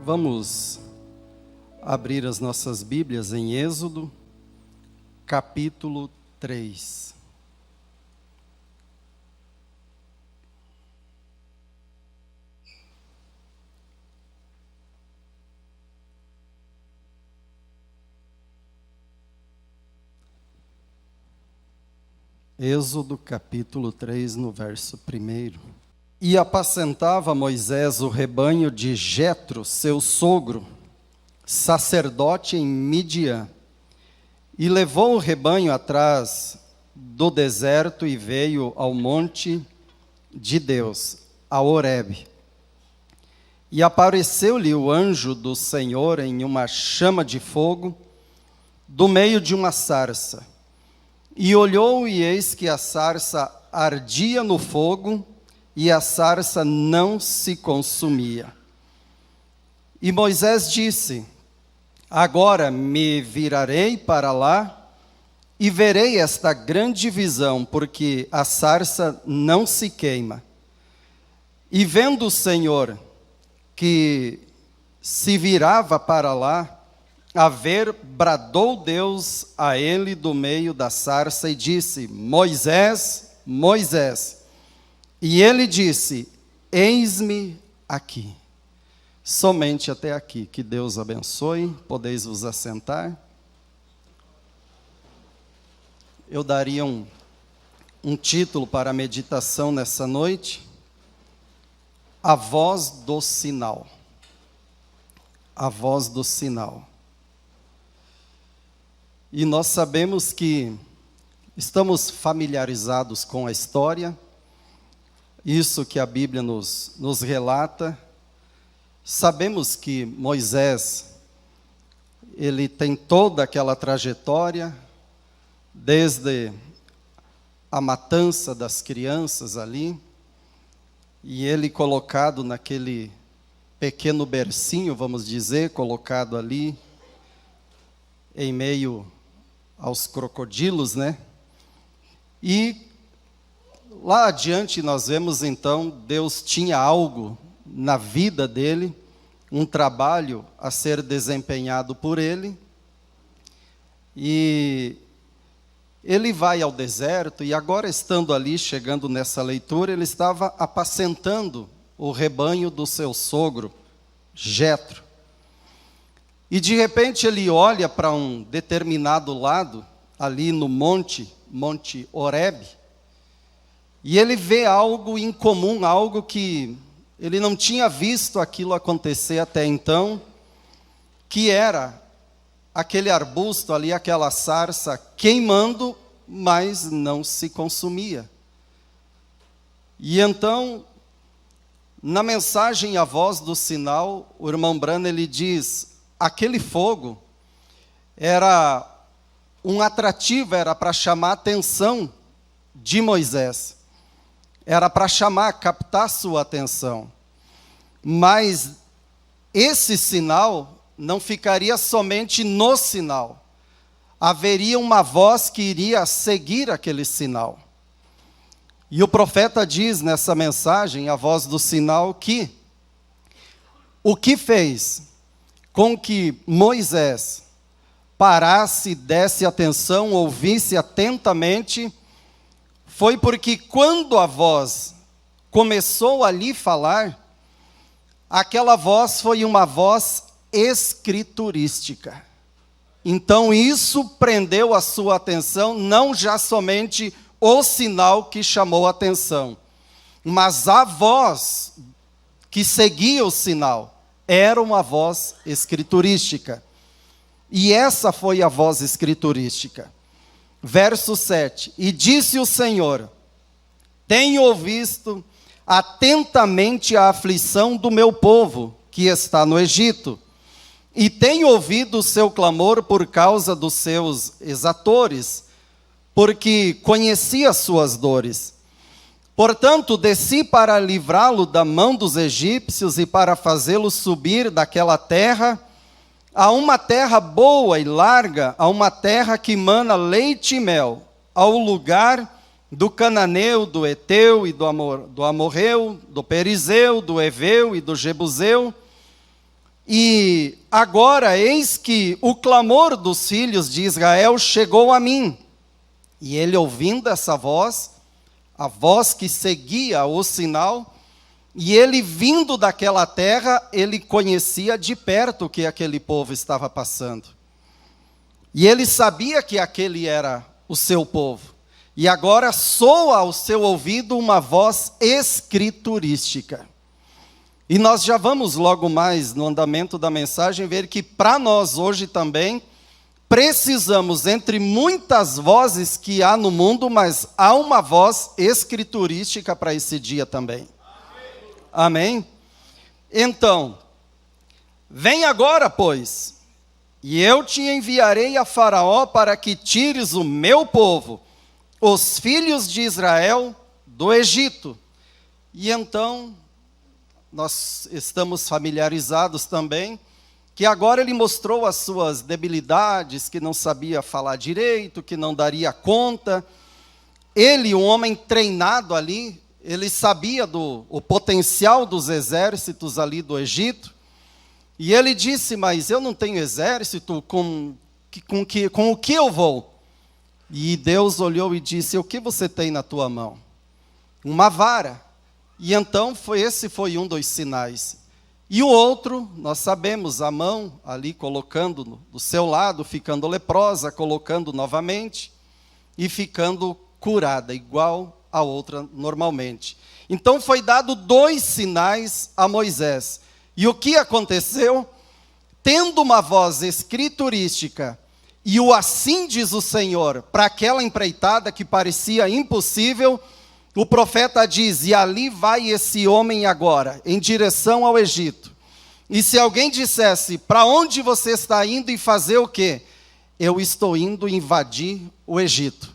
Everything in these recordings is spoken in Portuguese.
Vamos abrir as nossas Bíblias em Êxodo, capítulo 3. Êxodo, capítulo 3, no verso 1. E apacentava Moisés o rebanho de Jetro, seu sogro, sacerdote em Midian, e levou o rebanho atrás do deserto e veio ao monte de Deus, a Horebe. E apareceu-lhe o anjo do Senhor em uma chama de fogo, do meio de uma sarça. E olhou, e eis que a sarça ardia no fogo, e a sarça não se consumia. E Moisés disse: agora me virarei para lá, e verei esta grande visão, porque a sarça não se queima. E vendo o Senhor que se virava para lá, a ver, bradou Deus a ele do meio da sarça e disse: Moisés, Moisés. E ele disse: eis-me aqui. Somente até aqui. Que Deus abençoe. Podeis vos assentar. Eu daria um título para a meditação nessa noite: A Voz do Sinal. A Voz do Sinal. E nós sabemos que estamos familiarizados com a história, isso que a Bíblia nos relata. Sabemos que Moisés, ele tem toda aquela trajetória, desde a matança das crianças ali, e ele colocado naquele pequeno bercinho, vamos dizer, colocado ali, em meio aos crocodilos, né? E lá adiante nós vemos então, Deus tinha algo na vida dele, um trabalho a ser desempenhado por ele, e ele vai ao deserto, e agora estando ali, chegando nessa leitura, ele estava apacentando o rebanho do seu sogro, Jetro. E de repente ele olha para um determinado lado, ali no Monte Horebe, e ele vê algo incomum, algo que ele não tinha visto aquilo acontecer até então, que era aquele arbusto ali, aquela sarça queimando, mas não se consumia. E então, na mensagem A Voz do Sinal, o irmão Branham, ele diz: aquele fogo era um atrativo, era para chamar a atenção de Moisés. Era para captar sua atenção. Mas esse sinal não ficaria somente no sinal. Haveria uma voz que iria seguir aquele sinal. E o profeta diz nessa mensagem, A Voz do Sinal, que o que fez com que Moisés parasse, desse atenção, ouvisse atentamente, foi porque quando a voz começou a lhe falar, aquela voz foi uma voz escriturística. Então isso prendeu a sua atenção, não já somente o sinal que chamou a atenção, mas a voz que seguia o sinal era uma voz escriturística. E essa foi a voz escriturística. Verso 7, e disse o Senhor: tenho ouvido atentamente a aflição do meu povo, que está no Egito, e tenho ouvido o seu clamor por causa dos seus exatores, porque conheci as suas dores. Portanto, desci para livrá-lo da mão dos egípcios e para fazê-lo subir daquela terra, a uma terra boa e larga, a uma terra que mana leite e mel, ao lugar do cananeu, do eteu e do amorreu, do perizeu, do eveu e do jebuseu, E agora, eis que o clamor dos filhos de Israel chegou a mim. E ele, ouvindo essa voz, a voz que seguia o sinal, e ele vindo daquela terra, ele conhecia de perto o que aquele povo estava passando. E ele sabia que aquele era o seu povo. E agora soa ao seu ouvido uma voz escriturística. E nós já vamos logo mais no andamento da mensagem ver que para nós hoje também precisamos, entre muitas vozes que há no mundo, mas há uma voz escriturística para esse dia também. Amém? Então, vem agora, pois, e eu te enviarei a Faraó para que tires o meu povo, os filhos de Israel, do Egito. E então, nós estamos familiarizados também, que agora ele mostrou as suas debilidades, que não sabia falar direito, que não daria conta. Ele, um homem treinado ali, ele sabia o potencial dos exércitos ali do Egito, e ele disse, mas eu não tenho exército, com o que eu vou? E Deus olhou e disse, o que você tem na tua mão? Uma vara. E então esse foi um dos sinais. E o outro, nós sabemos, a mão ali colocando do seu lado, ficando leprosa, colocando novamente e ficando curada, igual a outra normalmente. Então foi dado 2 sinais a Moisés. E o que aconteceu? Tendo uma voz escriturística e o assim diz o Senhor, para aquela empreitada que parecia impossível, o profeta diz, e ali vai esse homem agora, em direção ao Egito. E se alguém dissesse, para onde você está indo e fazer o quê? Eu estou indo invadir o Egito.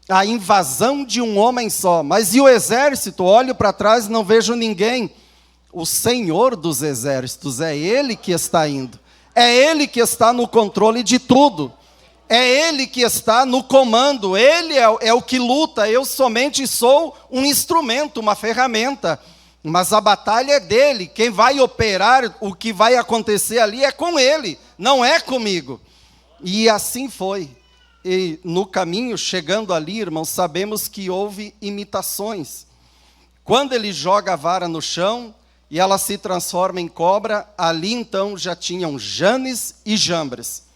A invasão de um homem só. Mas e o exército? Olho para trás e não vejo ninguém. O Senhor dos exércitos, é Ele que está indo. É Ele que está no controle de tudo. É Ele que está no comando, Ele é o que luta, eu somente sou um instrumento, uma ferramenta, mas a batalha é dele, quem vai operar, o que vai acontecer ali é com Ele, não é comigo. E assim foi, e no caminho, chegando ali, irmãos, sabemos que houve imitações. Quando ele joga a vara no chão, e ela se transforma em cobra, ali então já tinham Janes e Jambres,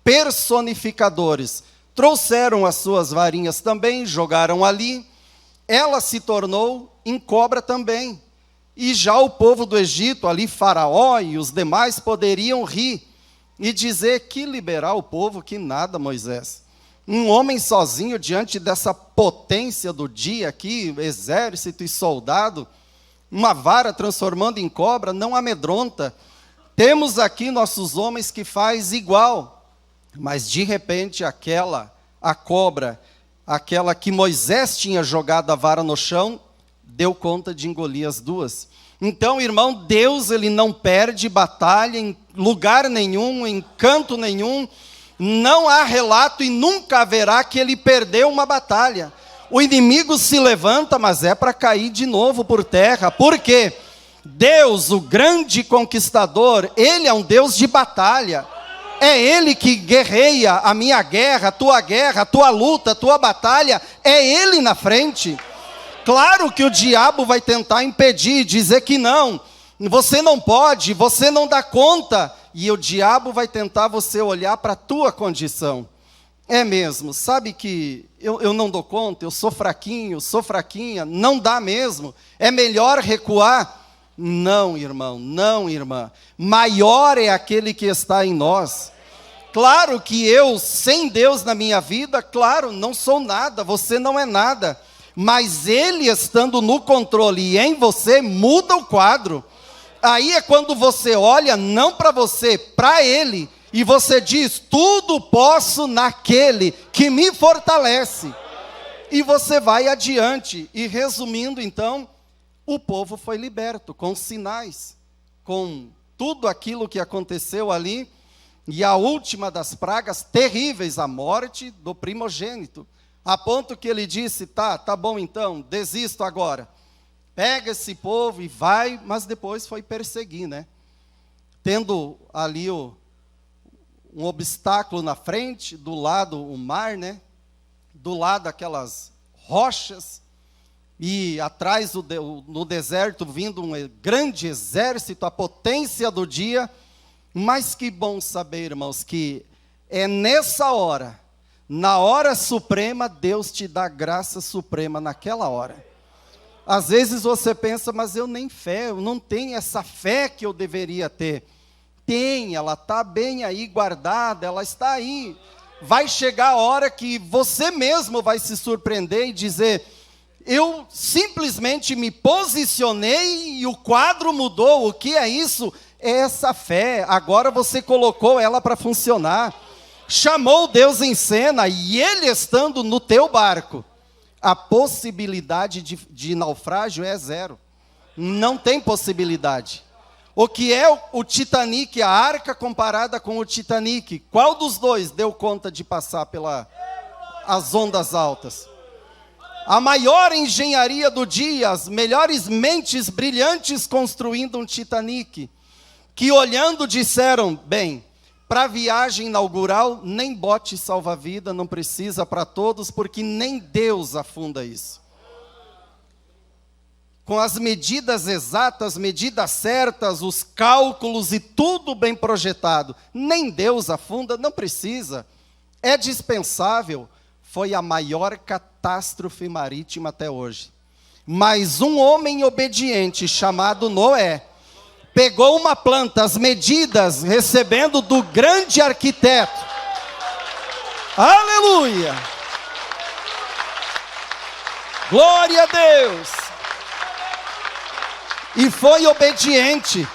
personificadores, trouxeram as suas varinhas também, jogaram ali, ela se tornou em cobra também, e já o povo do Egito, ali Faraó e os demais poderiam rir, e dizer que liberar o povo, que nada Moisés, um homem sozinho diante dessa potência do dia aqui, exército e soldado, uma vara transformando em cobra, não amedronta, temos aqui nossos homens que faz igual. Mas de repente a cobra, aquela que Moisés tinha jogado a vara no chão, deu conta de engolir as duas. Então, irmão, Deus ele não perde batalha em lugar nenhum, em canto nenhum, não há relato e nunca haverá que ele perdeu uma batalha. O inimigo se levanta, mas é para cair de novo por terra. Por quê? Deus, o grande conquistador, Ele é um Deus de batalha. É Ele que guerreia a minha guerra, a tua luta, a tua batalha. É Ele na frente. Claro que o diabo vai tentar impedir, dizer que não. Você não pode, você não dá conta. E o diabo vai tentar você olhar para a tua condição. É mesmo, sabe que eu não dou conta, eu sou fraquinho, sou fraquinha, não dá mesmo. É melhor recuar. Não, irmão, não, irmã. Maior é aquele que está em nós. Claro que eu, sem Deus na minha vida, claro, não sou nada, você não é nada. Mas Ele estando no controle e em você, muda o quadro. Aí é quando você olha, não para você, para Ele. E você diz, tudo posso naquele que me fortalece. E você vai adiante. E resumindo então, o povo foi liberto com sinais, com tudo aquilo que aconteceu ali, e a última das pragas terríveis, a morte do primogênito, a ponto que ele disse, tá bom então, desisto agora, pega esse povo e vai, mas depois foi perseguir, né? tendo ali um obstáculo na frente, do lado o mar, né? Do lado aquelas rochas, e atrás no deserto vindo um grande exército, a potência do dia. Mas que bom saber, irmãos, que é nessa hora, na hora suprema, Deus te dá graça suprema naquela hora. Às vezes você pensa, mas eu não tenho essa fé que eu deveria ter. Tem, ela está bem aí guardada, ela está aí. Vai chegar a hora que você mesmo vai se surpreender e dizer, eu simplesmente me posicionei e o quadro mudou. O que é isso? É essa fé. Agora você colocou ela para funcionar. Chamou Deus em cena e Ele estando no teu barco. A possibilidade de naufrágio é zero. Não tem possibilidade. O que é o Titanic, a arca comparada com o Titanic? Qual dos dois deu conta de passar as ondas altas? A maior engenharia do dia, as melhores mentes brilhantes construindo um Titanic, que olhando disseram, bem, para a viagem inaugural, nem bote salva-vida, não precisa para todos, porque nem Deus afunda isso. Com as medidas exatas, medidas certas, os cálculos e tudo bem projetado, nem Deus afunda, não precisa. É dispensável. Foi a maior catástrofe marítima até hoje. Mas um homem obediente chamado Noé, pegou uma planta, as medidas, recebendo do grande arquiteto. Aleluia! Glória a Deus! E foi obediente,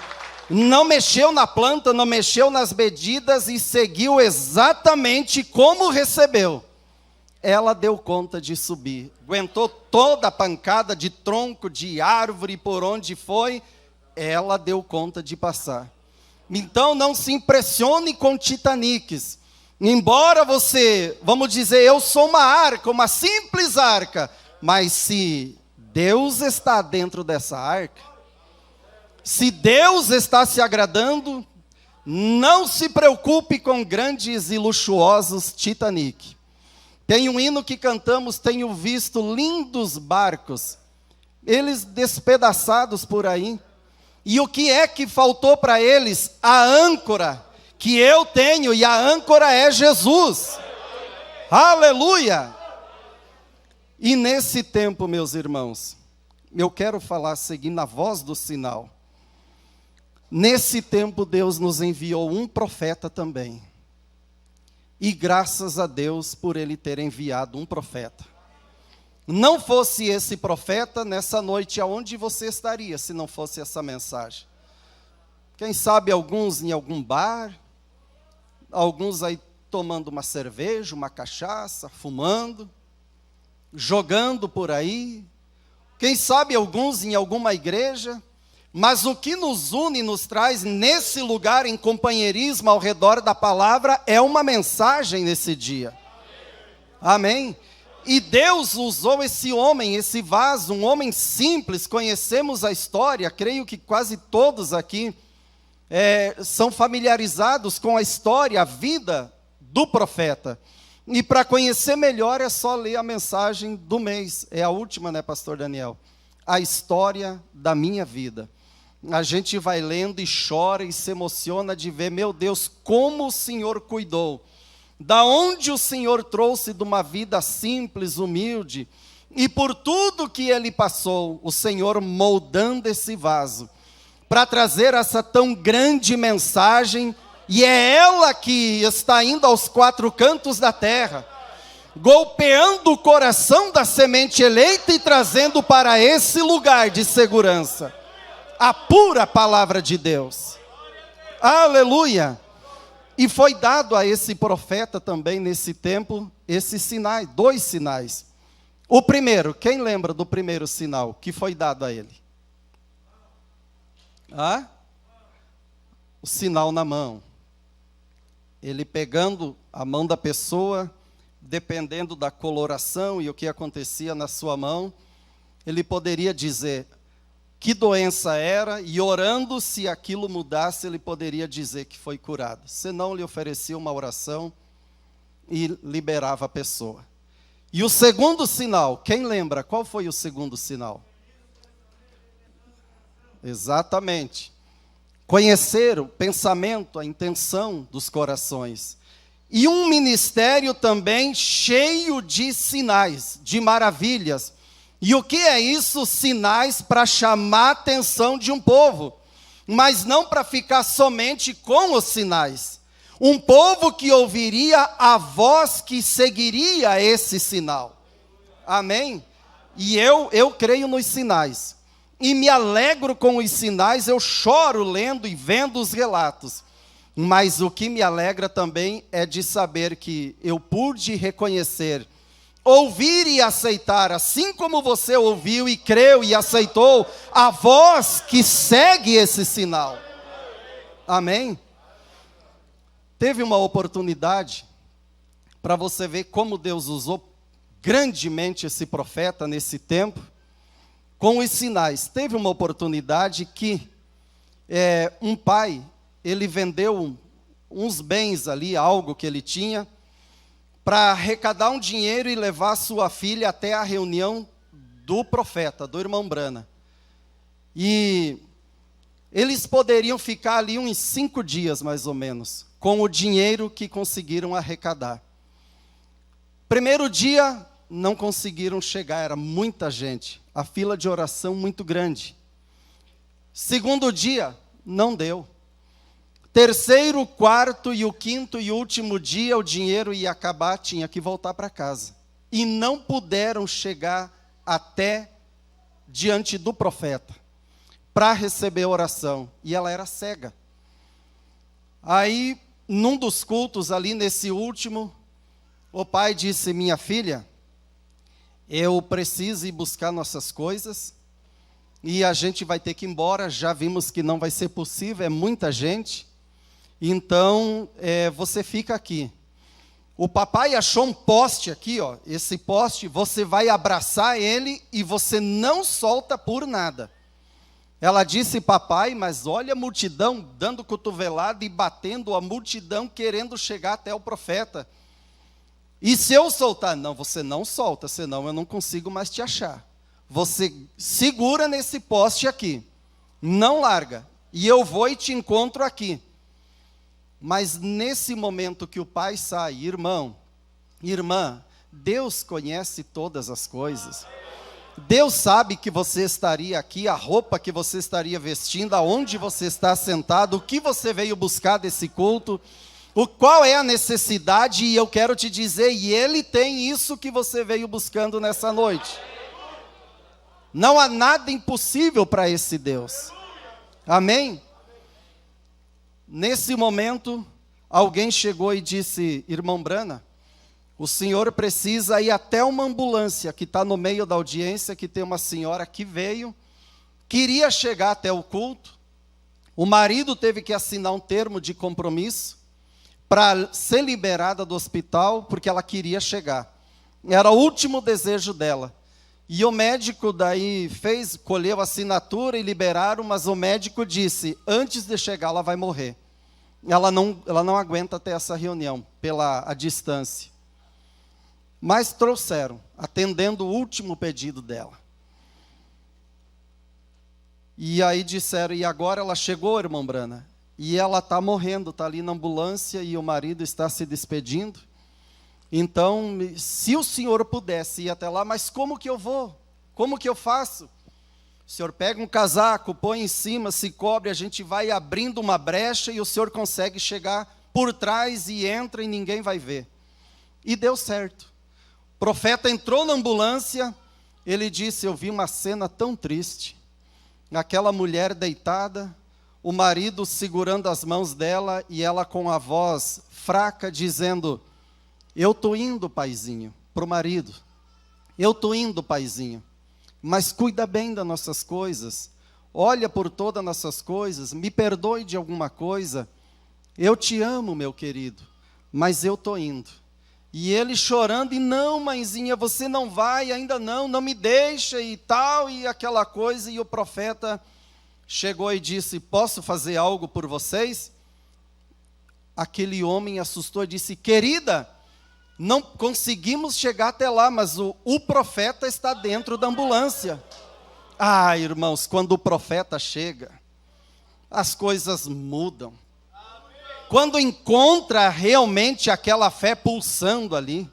não mexeu na planta, não mexeu nas medidas e seguiu exatamente como recebeu. Ela deu conta de subir, aguentou toda a pancada de tronco, de árvore, por onde foi, ela deu conta de passar. Então não se impressione com Titanics. Embora você, vamos dizer, eu sou uma arca, uma simples arca, mas se Deus está dentro dessa arca, se Deus está se agradando, não se preocupe com grandes e luxuosos Titanic. Tem um hino que cantamos, tenho visto lindos barcos, eles despedaçados por aí. E o que é que faltou para eles? A âncora que eu tenho, e a âncora é Jesus. Aleluia! E nesse tempo, meus irmãos, eu quero falar seguindo a voz do sinal. Nesse tempo, Deus nos enviou um profeta também. E graças a Deus por Ele ter enviado um profeta. Não fosse esse profeta, nessa noite, aonde você estaria, se não fosse essa mensagem? Quem sabe alguns em algum bar, alguns aí tomando uma cerveja, uma cachaça, fumando, jogando por aí. Quem sabe alguns em alguma igreja. Mas o que nos une e nos traz nesse lugar, em companheirismo ao redor da palavra, é uma mensagem nesse dia. Amém? E Deus usou esse homem, esse vaso, um homem simples, conhecemos a história, creio que quase todos aqui são familiarizados com a história, a vida do profeta. E para conhecer melhor é só ler a mensagem do mês, é a última, né, pastor Daniel? A história da minha vida. A gente vai lendo e chora e se emociona de ver, meu Deus, como o Senhor cuidou. Da onde o Senhor trouxe de uma vida simples, humilde. E por tudo que Ele passou, o Senhor moldando esse vaso. Para trazer essa tão grande mensagem. E é ela que está indo aos quatro cantos da terra. Golpeando o coração da semente eleita e trazendo para esse lugar de segurança a pura palavra de Deus. Aleluia! E foi dado a esse profeta também nesse tempo, esses sinais, 2 sinais. O primeiro, quem lembra do primeiro sinal que foi dado a ele? O sinal na mão. Ele pegando a mão da pessoa, dependendo da coloração e o que acontecia na sua mão, ele poderia dizer, que doença era, e orando, se aquilo mudasse, ele poderia dizer que foi curado. Senão, lhe oferecia uma oração e liberava a pessoa. E o segundo sinal, quem lembra? Qual foi o segundo sinal? Exatamente. Conhecer o pensamento, a intenção dos corações. E um ministério também cheio de sinais, de maravilhas. E o que é isso? Sinais para chamar a atenção de um povo. Mas não para ficar somente com os sinais. Um povo que ouviria a voz que seguiria esse sinal. Amém? E eu creio nos sinais. E me alegro com os sinais, eu choro lendo e vendo os relatos. Mas o que me alegra também é de saber que eu pude reconhecer, ouvir e aceitar, assim como você ouviu e creu e aceitou, a voz que segue esse sinal. Amém? Teve uma oportunidade para você ver como Deus usou grandemente esse profeta nesse tempo, com os sinais. Teve uma oportunidade que um pai, ele vendeu uns bens ali, algo que ele tinha, para arrecadar um dinheiro e levar sua filha até a reunião do profeta, do irmão Brana. E eles poderiam ficar ali uns 5 dias, mais ou menos, com o dinheiro que conseguiram arrecadar. Primeiro dia, não conseguiram chegar, era muita gente. A fila de oração muito grande. Segundo dia, não deu. Terceiro, quarto e o quinto e último dia, o dinheiro ia acabar, tinha que voltar para casa. E não puderam chegar até diante do profeta, para receber a oração. E ela era cega. Aí, num dos cultos ali, nesse último, o pai disse: minha filha, eu preciso ir buscar nossas coisas, e a gente vai ter que ir embora, já vimos que não vai ser possível, é muita gente, então você fica aqui. O papai achou um poste aqui, ó, esse poste, você vai abraçar ele e você não solta por nada. Ela disse: papai, mas olha a multidão dando cotovelada e batendo, a multidão querendo chegar até o profeta. E se eu soltar? Não, você não solta, senão eu não consigo mais te achar. Você segura nesse poste aqui, não larga, e eu vou e te encontro aqui. Mas nesse momento que o pai sai, irmão, irmã, Deus conhece todas as coisas. Deus sabe que você estaria aqui, a roupa que você estaria vestindo, aonde você está sentado, o que você veio buscar desse culto, qual é a necessidade, e eu quero te dizer, e Ele tem isso que você veio buscando nessa noite. Não há nada impossível para esse Deus. Amém? Nesse momento, alguém chegou e disse: irmão Brana, o senhor precisa ir até uma ambulância que está no meio da audiência, que tem uma senhora que veio, queria chegar até o culto, o marido teve que assinar um termo de compromisso, para ser liberada do hospital, porque ela queria chegar. Era o último desejo dela. E o médico daí colheu a assinatura e liberaram, mas o médico disse: antes de chegar ela vai morrer. Ela não aguenta ter essa reunião, pela a distância. Mas trouxeram, atendendo o último pedido dela. E aí disseram: e agora ela chegou, irmão Brana? E ela está morrendo, está ali na ambulância e o marido está se despedindo. Então, se o senhor pudesse ir até lá, mas como que eu vou? Como que eu faço? O senhor pega um casaco, põe em cima, se cobre, a gente vai abrindo uma brecha e o senhor consegue chegar por trás e entra e ninguém vai ver. E deu certo. O profeta entrou na ambulância, ele disse: eu vi uma cena tão triste. Aquela mulher deitada, o marido segurando as mãos dela e ela com a voz fraca dizendo: eu estou indo, paizinho, para o marido. Eu estou indo, paizinho, mas cuida bem das nossas coisas. Olha por todas as nossas coisas, me perdoe de alguma coisa. Eu te amo, meu querido, mas eu estou indo. E ele chorando, e não, mãezinha, você não vai, ainda não me deixa e tal, e aquela coisa. E o profeta chegou e disse, posso fazer algo por vocês? Aquele homem assustou e disse, querida, não conseguimos chegar até lá, mas o profeta está dentro da ambulância. Ah, irmãos, quando o profeta chega, as coisas mudam. Quando encontra realmente aquela fé pulsando ali.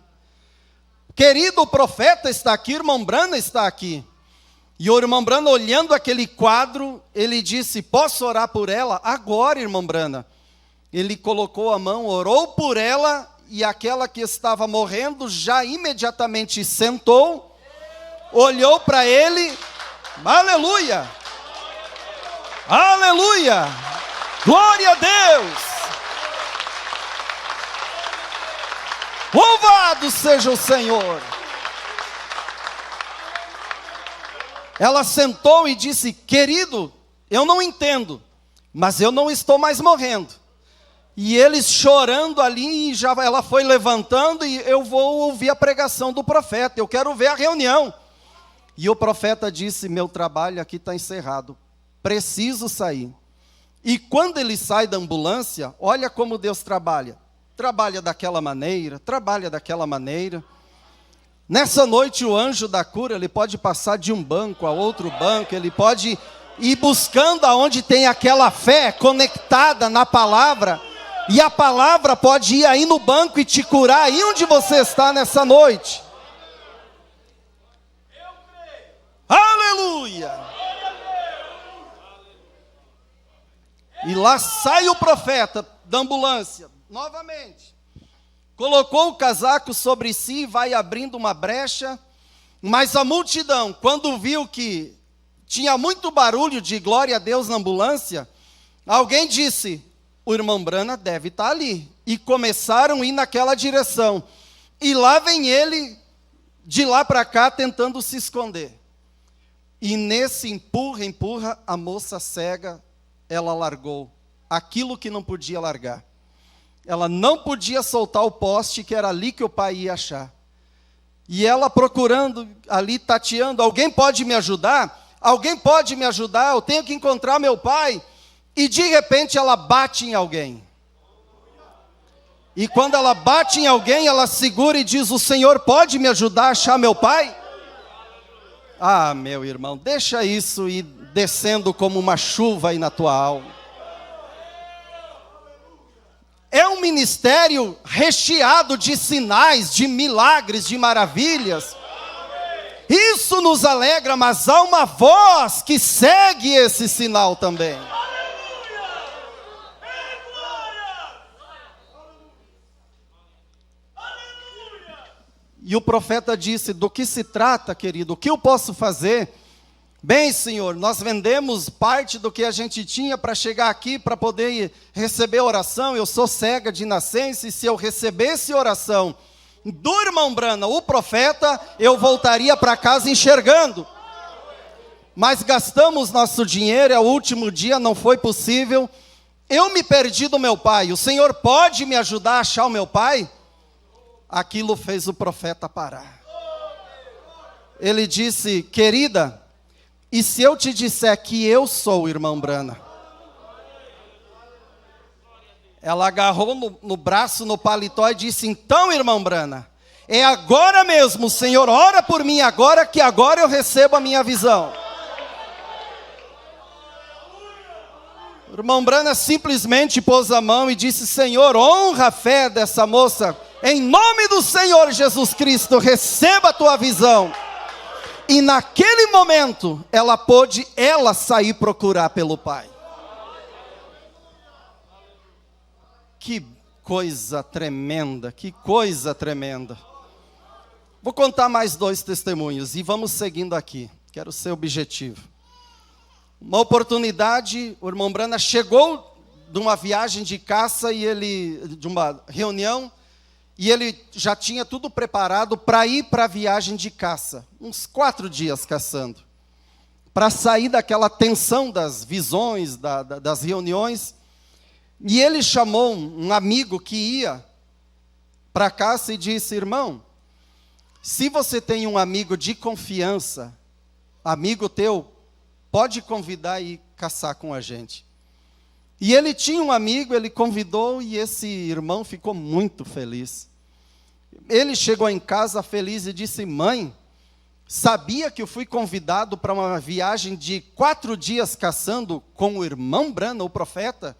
Querido, o profeta está aqui, irmão Brana está aqui. E o irmão Brana, olhando aquele quadro, ele disse, posso orar por ela? Agora, irmão Brana. Ele colocou a mão, orou por ela, e aquela que estava morrendo já imediatamente sentou, olhou para ele, aleluia, aleluia, glória a Deus, louvado seja o Senhor. Ela sentou e disse, querido, eu não entendo, mas eu não estou mais morrendo. E eles chorando ali, e já ela foi levantando, e eu vou ouvir a pregação do profeta, eu quero ver a reunião. E o profeta disse, meu trabalho aqui está encerrado, preciso sair. E quando ele sai da ambulância, olha como Deus trabalha. Trabalha daquela maneira, trabalha daquela maneira. Nessa noite o anjo da cura, ele pode passar de um banco a outro banco, ele pode ir buscando aonde tem aquela fé conectada na palavra, e a palavra pode ir aí no banco e te curar aí onde você está nessa noite. Aleluia! E lá sai o profeta da ambulância, novamente. Colocou o casaco sobre si e vai abrindo uma brecha. Mas a multidão, quando viu que tinha muito barulho de glória a Deus na ambulância, alguém disse, o irmão Brana deve estar ali. E começaram a ir naquela direção. E lá vem ele, de lá para cá, tentando se esconder. E nesse empurra, a moça cega, ela largou aquilo que não podia largar. Ela não podia soltar o poste, que era ali que o pai ia achar. E ela procurando, ali tateando, alguém pode me ajudar? Alguém pode me ajudar? Eu tenho que encontrar meu pai. E de repente ela bate em alguém. E quando ela bate em alguém, ela segura e diz, o Senhor pode me ajudar a achar meu pai? Ah, meu irmão, deixa isso ir descendo como uma chuva aí na tua alma. É um ministério recheado de sinais, de milagres, de maravilhas. Isso nos alegra, mas há uma voz que segue esse sinal também. E o profeta disse, do que se trata, querido? O que eu posso fazer? Bem, Senhor, nós vendemos parte do que a gente tinha para chegar aqui, para poder receber oração. Eu sou cega de nascença, e se eu recebesse oração do irmão Brana, o profeta, eu voltaria para casa enxergando. Mas gastamos nosso dinheiro, é o último dia, não foi possível. Eu me perdi do meu pai, o Senhor pode me ajudar a achar o meu pai? Aquilo fez o profeta parar. Ele disse, querida, e se eu te disser que eu sou o irmão Brana? Ela agarrou no braço, no paletó e disse, então, irmão Brana, é agora mesmo, o Senhor ora por mim agora, que agora eu recebo a minha visão. O irmão Brana simplesmente pôs a mão e disse, Senhor, honra a fé dessa moça, em nome do Senhor Jesus Cristo, receba a tua visão. E naquele momento, ela pôde, sair procurar pelo pai. Que coisa tremenda, que coisa tremenda. Vou contar mais 2 testemunhos e vamos seguindo aqui, quero ser objetivo. Uma oportunidade, o irmão Brana chegou de uma viagem de caça, de uma reunião, e ele já tinha tudo preparado para ir para a viagem de caça, uns 4 dias caçando, para sair daquela tensão das visões, das reuniões. E ele chamou um amigo que ia para Cássia e disse: irmão, se você tem um amigo de confiança, amigo teu, pode convidar e caçar com a gente. E ele tinha um amigo, ele convidou e esse irmão ficou muito feliz. Ele chegou em casa feliz e disse: mãe, sabia que eu fui convidado para uma viagem de 4 dias caçando com o irmão Branham, o profeta?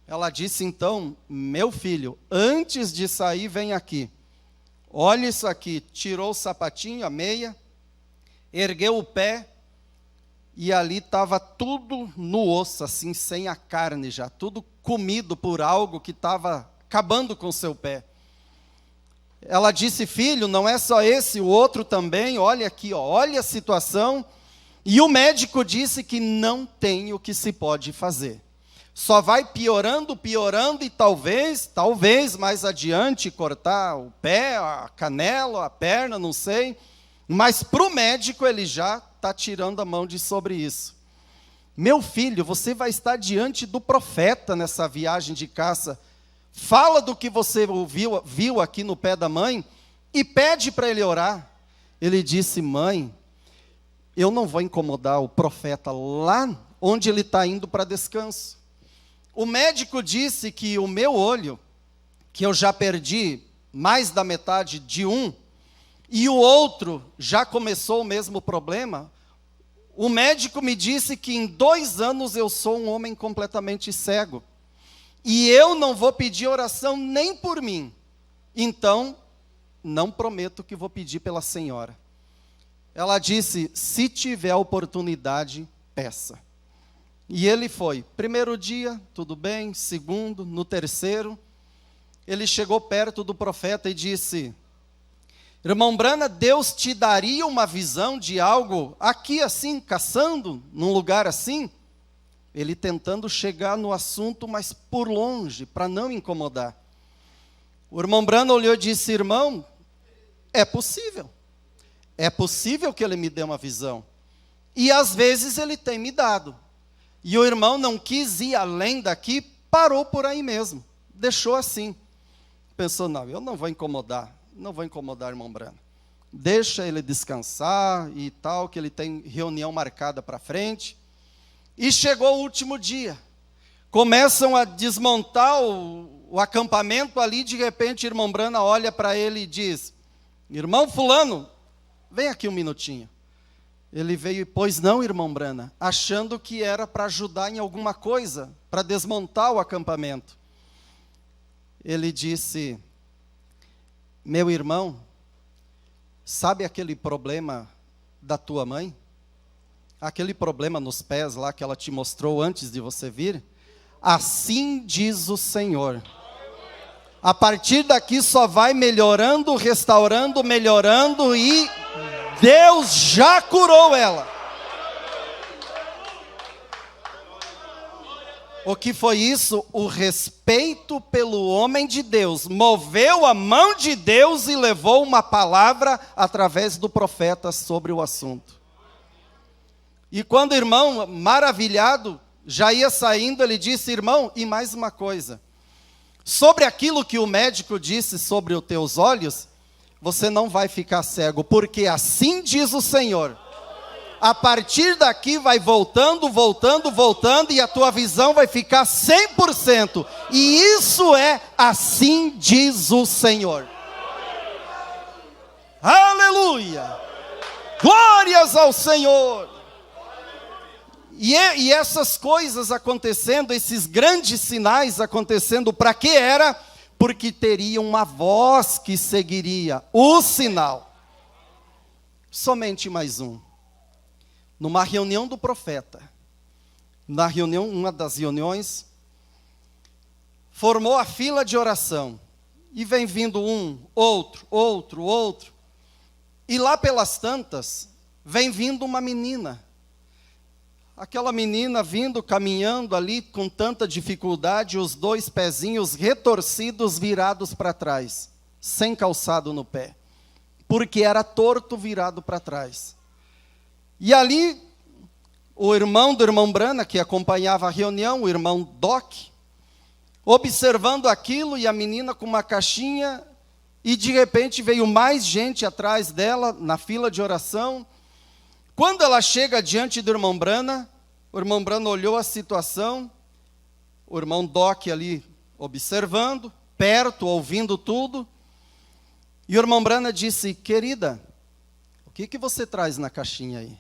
Ela disse: então, meu filho, antes de sair, vem aqui. Olha isso aqui. Tirou o sapatinho, a meia, ergueu o pé, e ali estava tudo no osso, assim, sem a carne já, tudo comido por algo que estava acabando com o seu pé. Ela disse: filho, não é só esse, o outro também, olha aqui, ó, olha a situação. E o médico disse que não tem o que se pode fazer. Só vai piorando, piorando, e talvez mais adiante cortar o pé, a canela, a perna, não sei. Mas para o médico ele já está tirando a mão de sobre isso. Meu filho, você vai estar diante do profeta nessa viagem de caça. Fala do que você viu aqui no pé da mãe e pede para ele orar. Ele disse: mãe, eu não vou incomodar o profeta lá onde ele está indo para descanso. O médico disse que o meu olho, que eu já perdi mais da metade de um, e o outro já começou o mesmo problema. O médico me disse que em 2 anos eu sou um homem completamente cego. E eu não vou pedir oração nem por mim. Então, não prometo que vou pedir pela senhora. Ela disse: se tiver oportunidade, peça. E ele foi. 1º dia, tudo bem. 2º, no 3º, ele chegou perto do profeta e disse: irmão Branham, Deus te daria uma visão de algo aqui assim, caçando, num lugar assim? Ele tentando chegar no assunto, mas por longe, para não incomodar. O irmão Branham olhou e disse: irmão, é possível. É possível que ele me dê uma visão. E às vezes ele tem me dado. E o irmão não quis ir além daqui, parou por aí mesmo. Deixou assim. Pensou: não, eu não vou incomodar. Não vou incomodar o irmão Branham. Deixa ele descansar e tal, que ele tem reunião marcada para frente. E chegou o último dia. Começam a desmontar o acampamento ali. De repente, o irmão Branham olha para ele e diz: irmão fulano, vem aqui um minutinho. Ele veio e: pois não, irmão Branham, achando que era para ajudar em alguma coisa, para desmontar o acampamento. Ele disse: meu irmão, sabe aquele problema da tua mãe? Aquele problema nos pés lá que ela te mostrou antes de você vir? Assim diz o Senhor. A partir daqui só vai melhorando, restaurando, melhorando, e Deus já curou ela. O que foi isso? O respeito pelo homem de Deus moveu a mão de Deus e levou uma palavra através do profeta sobre o assunto. E quando o irmão, maravilhado, já ia saindo, ele disse: irmão, e mais uma coisa. Sobre aquilo que o médico disse sobre os teus olhos, você não vai ficar cego, porque assim diz o Senhor. A partir daqui vai voltando, e a tua visão vai ficar 100%. E isso é assim diz o Senhor. Aleluia! Glórias ao Senhor! E essas coisas acontecendo, esses grandes sinais acontecendo, para que era? Porque teria uma voz que seguiria o sinal. Somente mais um. Numa reunião do profeta, uma das reuniões, formou a fila de oração. E vem vindo um, outro. E lá pelas tantas, vem vindo uma menina. Aquela menina vindo, caminhando ali com tanta dificuldade, os 2 pezinhos retorcidos, virados para trás, sem calçado no pé, porque era torto, virado para trás. E ali, o irmão do irmão Branham, que acompanhava a reunião, o irmão Doc, observando aquilo, e a menina com uma caixinha, E de repente veio mais gente atrás dela, na fila de oração. Quando ela chega diante do irmão Brana, o irmão Brana olhou a situação, o irmão Doc ali observando, perto, ouvindo tudo. E o irmão Brana disse: querida, o que você traz na caixinha aí?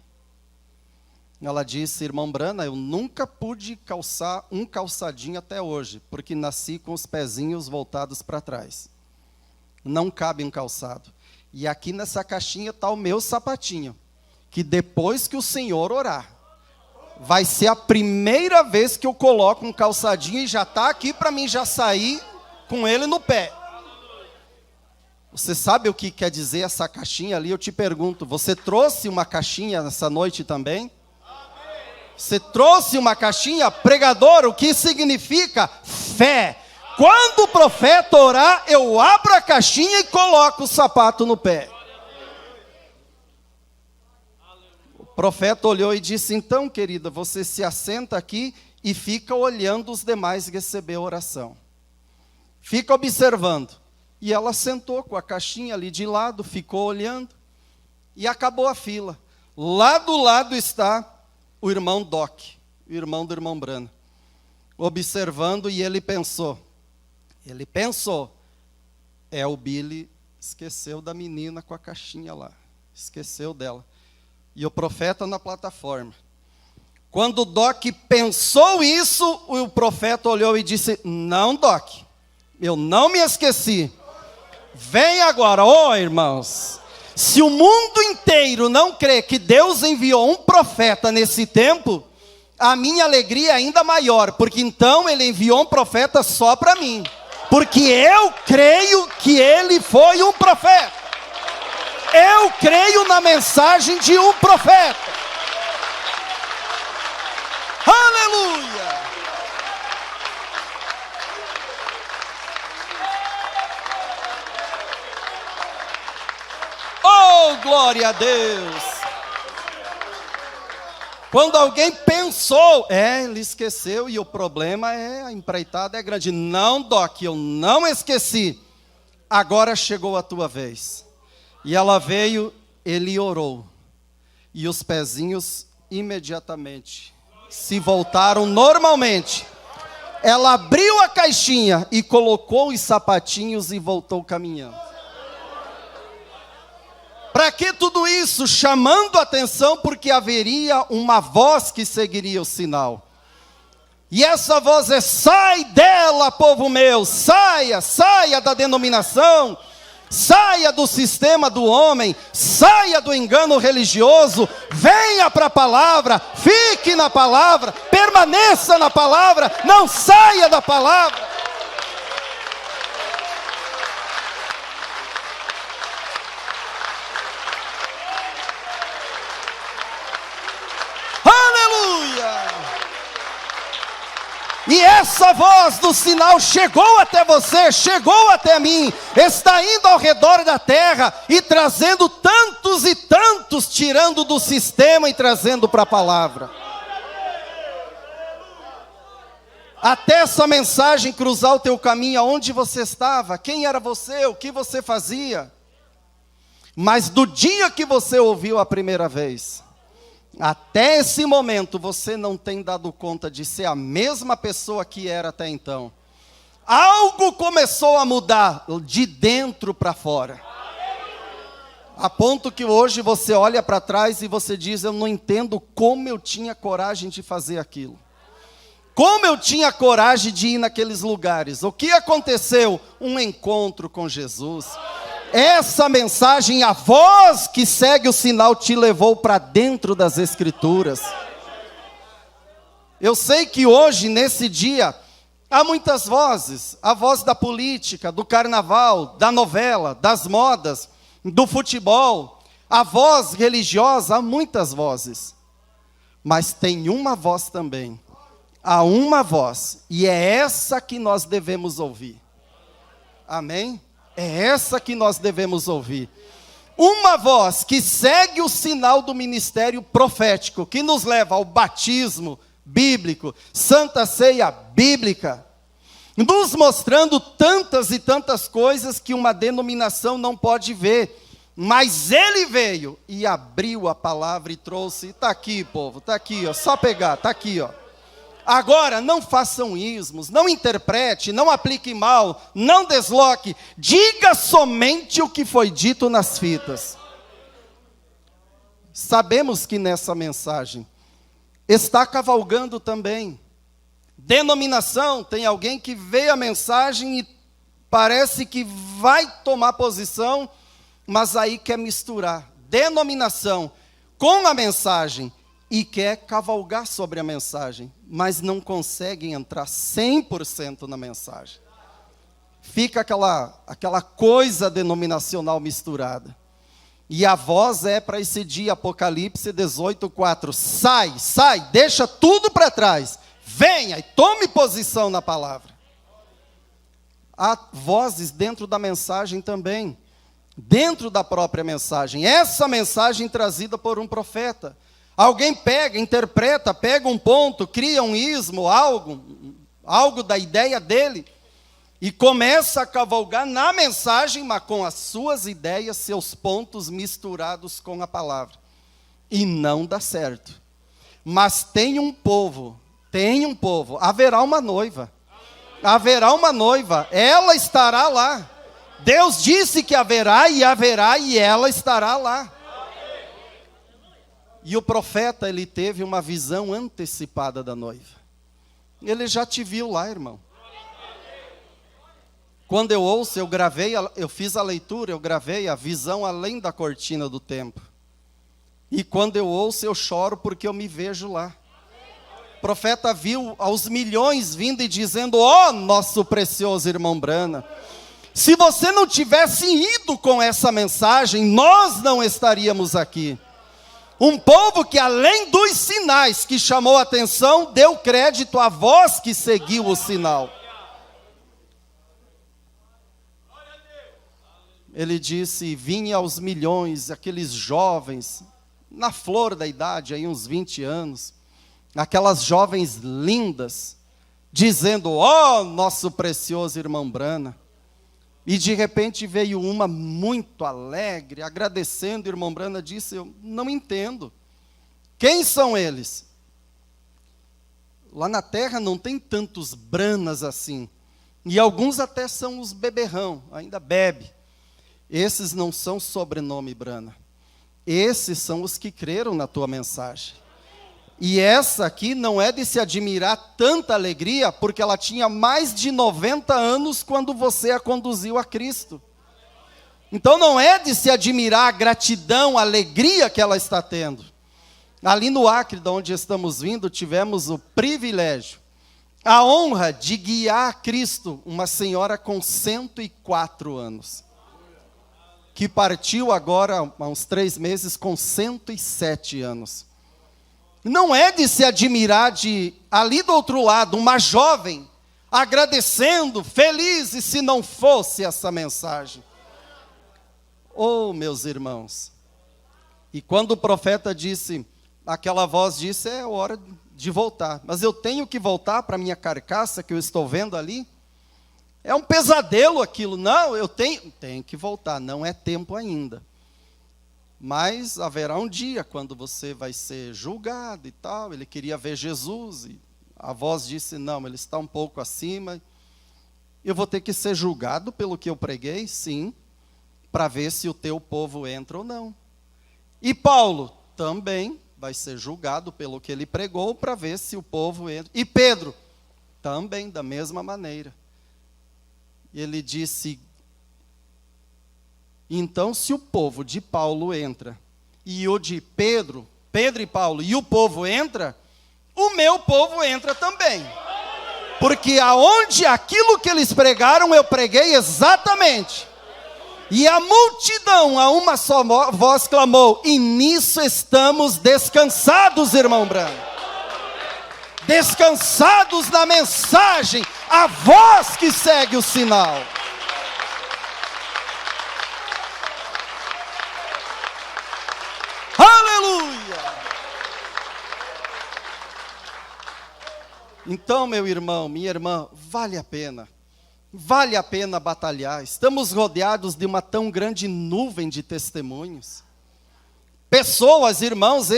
Ela disse: irmão Brana, eu nunca pude calçar um calçadinho até hoje, porque nasci com os pezinhos voltados para trás. Não cabe um calçado. E aqui nessa caixinha está o meu sapatinho, que depois que o Senhor orar, vai ser a primeira vez que eu coloco um calçadinho e já está aqui para mim já sair com ele no pé. Você sabe o que quer dizer essa caixinha ali? Eu te pergunto, você trouxe uma caixinha nessa noite também? Você trouxe uma caixinha? Pregador, o que significa? Fé. Quando o profeta orar, eu abro a caixinha e coloco o sapato no pé. O profeta olhou e disse: então, querida, você se assenta aqui e fica olhando os demais receber a oração. Fica observando. E ela sentou com a caixinha ali de lado, ficou olhando, e acabou a fila. Lá do lado está o irmão Doc, o irmão do irmão Brana, observando, e ele pensou, o Billy esqueceu da menina com a caixinha lá, esqueceu dela. E o profeta na plataforma. Quando o Doc pensou isso, o profeta olhou e disse: não, Doc, eu não me esqueci. Vem agora, irmãos, se o mundo inteiro não crê que Deus enviou um profeta nesse tempo, a minha alegria é ainda maior, porque então ele enviou um profeta só para mim, porque eu creio que ele foi um profeta, eu creio na mensagem de um profeta, aleluia! Oh, glória a Deus! Quando alguém pensou, ele esqueceu, e o problema é, a empreitada é grande. Não, Doc, eu não esqueci. Agora chegou a tua vez. E ela veio, ele orou. E os pezinhos imediatamente se voltaram normalmente. Ela abriu a caixinha e colocou os sapatinhos e voltou caminhando. Para que tudo isso? Chamando a atenção, porque haveria uma voz que seguiria o sinal. E essa voz é: sai dela, povo meu, saia da denominação, saia do sistema do homem, saia do engano religioso, venha para a palavra, fique na palavra, permaneça na palavra, não saia da palavra. E essa voz do sinal chegou até você, chegou até mim, está indo ao redor da terra e trazendo tantos e tantos, tirando do sistema e trazendo para a palavra. Até essa mensagem cruzar o teu caminho, aonde você estava, quem era você, o que você fazia. Mas do dia que você ouviu a primeira vez, até esse momento, você não tem dado conta de ser a mesma pessoa que era até então. Algo começou a mudar de dentro para fora. A ponto que hoje você olha para trás e você diz: eu não entendo como eu tinha coragem de fazer aquilo. Como eu tinha coragem de ir naqueles lugares. O que aconteceu? Um encontro com Jesus. Essa mensagem, a voz que segue o sinal, te levou para dentro das Escrituras. Eu sei que hoje, nesse dia, há muitas vozes. A voz da política, do carnaval, da novela, das modas, do futebol. A voz religiosa, há muitas vozes. Mas tem uma voz também. Há uma voz. E é essa que nós devemos ouvir. Amém? É essa que nós devemos ouvir. Uma voz que segue o sinal do ministério profético, que nos leva ao batismo bíblico, santa ceia bíblica. nos mostrando tantas e tantas coisas que uma denominação não pode ver. Mas ele veio e abriu a palavra e trouxe. Está aqui, povo, está aqui, ó, só pegar, está aqui, ó. Agora, não façam ismos, não interprete, não aplique mal, não desloque. Diga somente o que foi dito nas fitas. Sabemos que nessa mensagem está cavalgando também. Denominação, tem alguém que vê a mensagem e parece que vai tomar posição, mas aí quer misturar denominação com a mensagem e quer cavalgar sobre a mensagem, mas não conseguem entrar 100% na mensagem. Fica aquela coisa denominacional misturada. E a voz é para esse dia, Apocalipse 18:4. Sai, deixa tudo para trás. Venha e tome posição na palavra. Há vozes dentro da mensagem também. Dentro da própria mensagem. Essa mensagem trazida por um profeta. Alguém pega, interpreta, pega um ponto, cria um ismo, algo da ideia dele, e começa a cavalgar na mensagem, mas com as suas ideias, seus pontos misturados com a palavra. E não dá certo. Mas tem um povo, haverá uma noiva, ela estará lá. Deus disse que haverá, e ela estará lá. E o profeta, ele teve uma visão antecipada da noiva. Ele já te viu lá, irmão. Quando eu ouço, eu fiz a leitura, eu gravei a visão além da cortina do templo. E quando eu ouço, eu choro porque eu me vejo lá. O profeta viu aos milhões vindo e dizendo: ó, nosso precioso irmão Brana, se você não tivesse ido com essa mensagem, nós não estaríamos aqui. Um povo que, além dos sinais que chamou a atenção, deu crédito à voz que seguiu o sinal. Ele disse: vinha aos milhões, aqueles jovens, na flor da idade, aí uns 20 anos, aquelas jovens lindas, dizendo: ó, nosso precioso irmão Brana. E de repente veio uma muito alegre, agradecendo. O irmão Brana disse: eu não entendo. Quem são eles? Lá na terra não tem tantos Branas assim. E alguns até são os beberrão, ainda bebe. Esses não são sobrenome Brana. Esses são os que creram na tua mensagem. E essa aqui não é de se admirar tanta alegria, porque ela tinha mais de 90 anos quando você a conduziu a Cristo. Então não é de se admirar a gratidão, a alegria que ela está tendo. Ali no Acre, de onde estamos vindo, tivemos o privilégio, a honra de guiar a Cristo, uma senhora com 104 anos. Que partiu agora, há uns 3 meses, com 107 anos. Não é de se admirar de, ali do outro lado, uma jovem, agradecendo, feliz, e se não fosse essa mensagem. Oh, meus irmãos. E quando o profeta disse, aquela voz disse: é hora de voltar. Mas eu tenho que voltar para a minha carcaça, que eu estou vendo ali? É um pesadelo aquilo. Não, eu tenho que voltar, não é tempo ainda. Mas haverá um dia quando você vai ser julgado e tal. Ele queria ver Jesus, e a voz disse: não, ele está um pouco acima. Eu vou ter que ser julgado pelo que eu preguei? Sim, para ver se o teu povo entra ou não. E Paulo também vai ser julgado pelo que ele pregou, para ver se o povo entra. E Pedro também, da mesma maneira. E ele disse: então, se o povo de Paulo entra, e o de Pedro e Paulo, e o povo entra, o meu povo entra também. Porque aonde aquilo que eles pregaram, eu preguei exatamente. E a multidão, a uma só voz, clamou: e nisso estamos descansados, irmão Branco. Descansados na mensagem, a voz que segue o sinal. Aleluia! Então, meu irmão, minha irmã, vale a pena. Vale a pena batalhar. Estamos rodeados de uma tão grande nuvem de testemunhos. Pessoas, irmãos,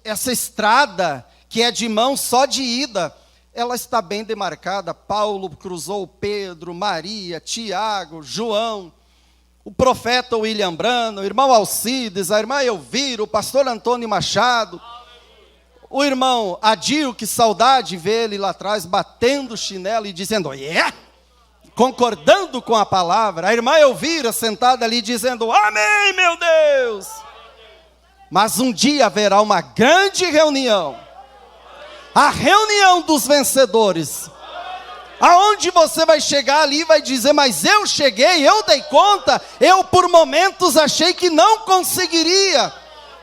essa estrada que é de mão só de ida, ela está bem demarcada. Paulo cruzou Pedro, Maria, Tiago, João, o profeta William Branham, o irmão Alcides, a irmã Elvira, o pastor Antônio Machado, o irmão Adil, que saudade ver ele lá atrás, batendo chinelo e dizendo, yeah! Concordando com a palavra. A irmã Elvira sentada ali dizendo, amém, meu Deus. Mas um dia haverá uma grande reunião, a reunião dos vencedores, aonde você vai chegar ali e vai dizer, mas eu cheguei, eu dei conta, eu por momentos achei que não conseguiria,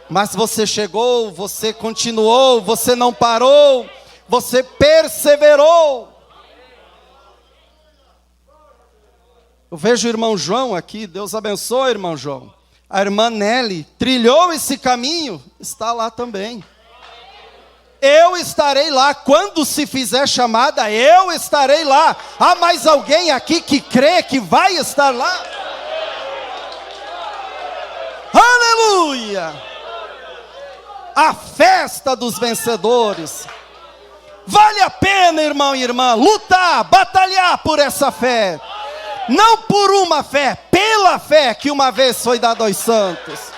mas você chegou, você continuou, você não parou, você perseverou. Eu vejo o irmão João aqui, Deus abençoe, irmão João. A irmã Nelly trilhou esse caminho, está lá também. Eu estarei lá, quando se fizer chamada, eu estarei lá. Há mais alguém aqui que crê que vai estar lá? Aleluia! A festa dos vencedores. Vale a pena, irmão e irmã, lutar, batalhar por essa fé. Não por uma fé, pela fé que uma vez foi dada aos santos.